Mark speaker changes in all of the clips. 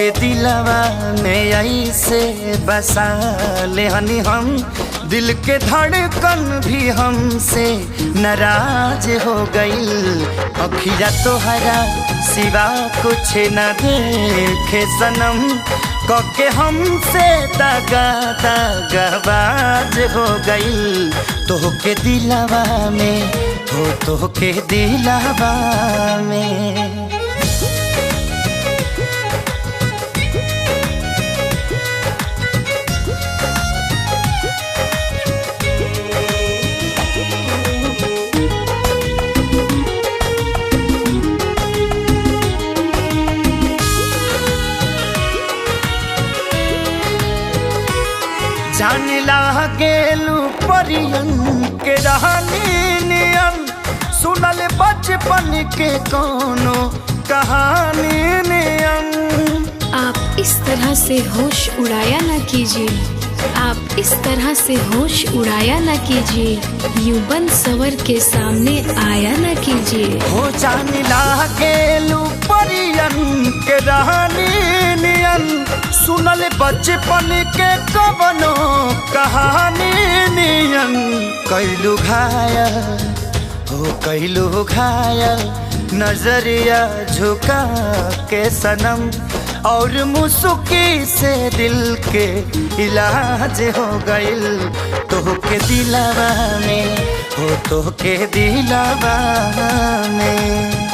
Speaker 1: के दिलवा में ऐसे बसा ले हनी हम, दिल के धड़कन भी हमसे नाराज हो गई। अखिया तोहरा सिवा कुछ न देखे सनम, कके हमसे दगाबाज हो गई। तोहके दिलवा में हो, तोहके दिलवा में। जाने लागेलू परियन के रहनी नियन, सुनल बचपन के कोनो कहानी नियन।
Speaker 2: आप इस तरह से होश उड़ाया न कीजिए, आप इस तरह से होश उड़ाया न कीजिए, यूं बन सवर के सामने आया न कीजिए।
Speaker 1: हो जाने लागेलू परियन के रहनी नियन, सुनल बचपन के कवनो कहानी नियन। कैलू घायल हो, कैलू घायल नजरिया झुका के सनम, और मुस्की से दिल के इलाज हो गइल। तोहके दिलवा में हो, तोहके दिलवा में।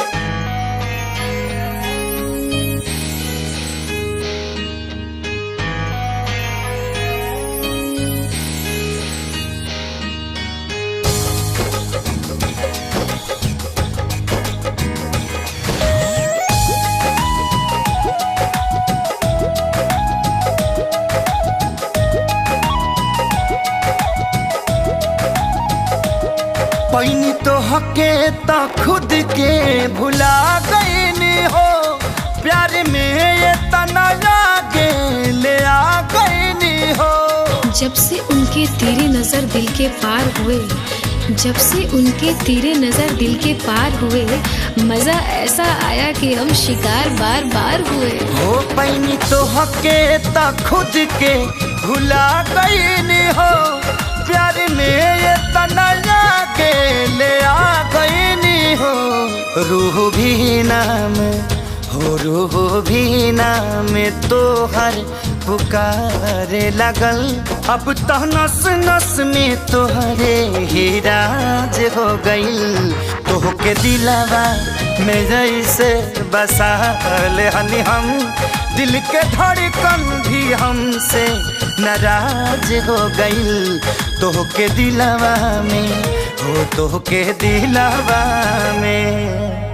Speaker 1: पैनी तो हके ता खुद के भुला गईनी हो, प्यार में ये तना लागे ले आ गईनी हो।
Speaker 2: जब से उनके तेरे नजर दिल के पार हुए, जब से उनके तेरे नजर दिल के पार हुए, मजा ऐसा आया कि हम शिकार बार बार हुए।
Speaker 1: हो पैनी तो हके ता खुद के भुला गईनी हो, प्यार में ये तना लागे ले आ गईनी हो। रूह भी नाम हो, रूह भी नाम तो हर पुकारे लगल। अब तो नस नस में तोहरे ही राज हो गई। तोहके दिलवा में जैसे बसा ले हनी हम, दिल के धड़कन भी हमसे नाराज हो गई। तोहके दिलवा में हो, तोहके दिलवा में।